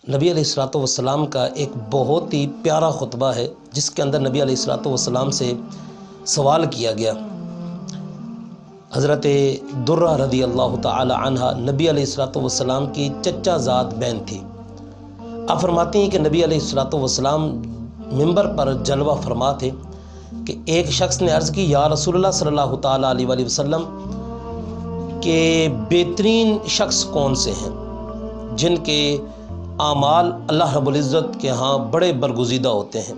نبی علیہ الصلوۃ والسلام کا ایک بہت ہی پیارا خطبہ ہے جس کے اندر نبی علیہ الصلوۃ والسلام سے سوال کیا گیا۔ حضرت درہ رضی اللہ تعالی عنہ نبی علیہ الصلوۃ والسلام کی چچا زاد بہن تھی۔ آپ فرماتی ہیں کہ نبی علیہ الصلوۃ والسلام منبر پر جلوہ فرما تھے کہ ایک شخص نے عرض کی، یا رسول اللہ صلی اللہ تعالی علیہ وآلہ وسلم کہ بہترین شخص کون سے ہیں جن کے اعمال اللہ رب العزت کے ہاں بڑے برگزیدہ ہوتے ہیں؟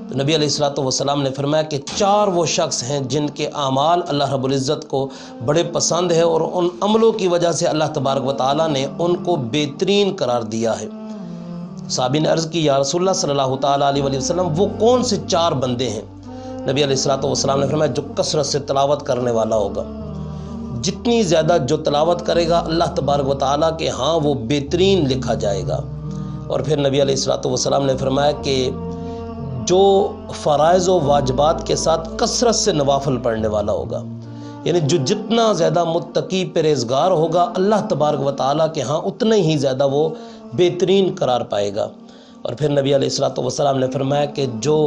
تو نبی علیہ الصلوۃ والسلام نے فرمایا کہ 4 وہ شخص ہیں جن کے اعمال اللہ رب العزت کو بڑے پسند ہے اور ان عملوں کی وجہ سے اللہ تبارک و تعالیٰ نے ان کو بہترین قرار دیا ہے۔ صحابی نے عرض کی، یا رسول اللہ صلی اللہ تعالیٰ علیہ وآلہ وسلم وہ کون سے 4 بندے ہیں؟ نبی علیہ الصلوۃ والسلام نے فرمایا جو کثرت سے تلاوت کرنے والا ہوگا، جتنی زیادہ جو تلاوت کرے گا اللہ تبارک و تعالیٰ کے ہاں وہ بہترین لکھا جائے گا۔ اور پھر نبی علیہ الصلوۃ والسلام نے فرمایا کہ جو فرائض و واجبات کے ساتھ کثرت سے نوافل پڑھنے والا ہوگا، یعنی جو جتنا زیادہ متقی پرہیزگار ہوگا اللہ تبارک و تعالیٰ کے ہاں اتنا ہی زیادہ وہ بہترین قرار پائے گا۔ اور پھر نبی علیہ الصلوۃ والسلام نے فرمایا کہ جو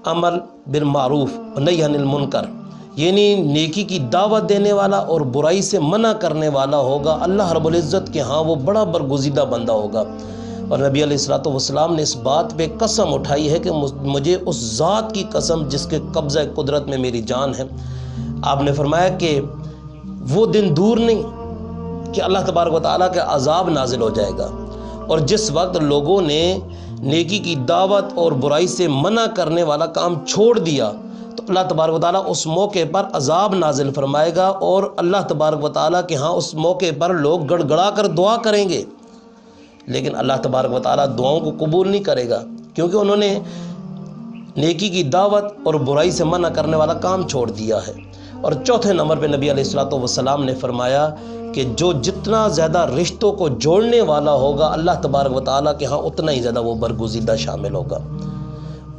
امر بالمعروف و نہی عن المنکر، یعنی نیکی کی دعوت دینے والا اور برائی سے منع کرنے والا ہوگا، اللہ رب العزت کے ہاں وہ بڑا برگزیدہ بندہ ہوگا۔ اور نبی علیہ الصلوۃ والسلام نے اس بات پہ قسم اٹھائی ہے کہ مجھے اس ذات کی قسم جس کے قبضہ قدرت میں میری جان ہے۔ آپ نے فرمایا کہ وہ دن دور نہیں کہ اللہ تبارک و تعالیٰ کا عذاب نازل ہو جائے گا، اور جس وقت لوگوں نے نیکی کی دعوت اور برائی سے منع کرنے والا کام چھوڑ دیا تو اللہ تبارک و تعالیٰ اس موقع پر عذاب نازل فرمائے گا، اور اللہ تبارک و تعالیٰ کے ہاں اس موقع پر لوگ گڑ گڑا کر دعا کریں گے، لیکن اللہ تبارک و تعالیٰ دعاؤں کو قبول نہیں کرے گا کیونکہ انہوں نے نیکی کی دعوت اور برائی سے منع کرنے والا کام چھوڑ دیا ہے۔ اور چوتھے نمبر پہ نبی علیہ الصلوۃ والسلام نے فرمایا کہ جو جتنا زیادہ رشتوں کو جوڑنے والا ہوگا اللہ تبارک و تعالیٰ کے ہاں اتنا ہی زیادہ وہ برگزیدہ شامل ہوگا۔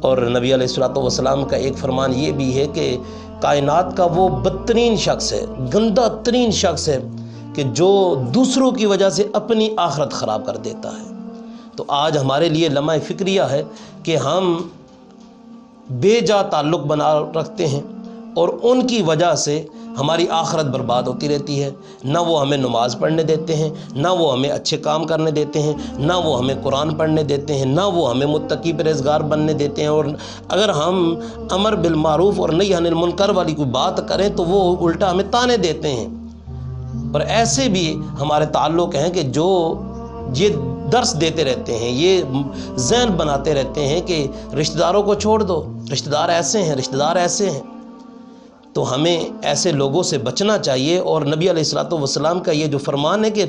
اور نبی علیہ الصلوۃ والسلام کا ایک فرمان یہ بھی ہے کہ کائنات کا وہ بدترین شخص ہے، گندہ ترین شخص ہے کہ جو دوسروں کی وجہ سے اپنی آخرت خراب کر دیتا ہے۔ تو آج ہمارے لیے لمحہ فکریہ ہے کہ ہم بے جا تعلق بنا رکھتے ہیں اور ان کی وجہ سے ہماری آخرت برباد ہوتی رہتی ہے۔ نہ وہ ہمیں نماز پڑھنے دیتے ہیں، نہ وہ ہمیں اچھے کام کرنے دیتے ہیں، نہ وہ ہمیں قرآن پڑھنے دیتے ہیں، نہ وہ ہمیں متقی پرہیزگار بننے دیتے ہیں، اور اگر ہم امر بالمعروف اور نہی عن المنکر والی کوئی بات کریں تو وہ الٹا ہمیں تانے دیتے ہیں۔ اور ایسے بھی ہمارے تعلق ہیں کہ جو یہ درس دیتے رہتے ہیں، یہ ذہن بناتے رہتے ہیں کہ رشتہ داروں کو چھوڑ دو، رشتہ دار ایسے ہیں، رشتہ دار ایسے ہیں۔ تو ہمیں ایسے لوگوں سے بچنا چاہیے، اور نبی علیہ الصلوۃ والسلام کا یہ جو فرمان ہے کہ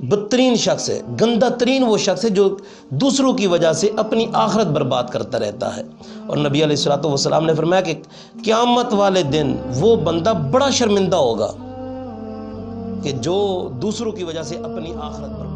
بدترین شخص ہے، گندہ ترین وہ شخص ہے جو دوسروں کی وجہ سے اپنی آخرت برباد کرتا رہتا ہے۔ اور نبی علیہ الصلوۃ والسلام نے فرمایا کہ قیامت والے دن وہ بندہ بڑا شرمندہ ہوگا کہ جو دوسروں کی وجہ سے اپنی آخرت برباد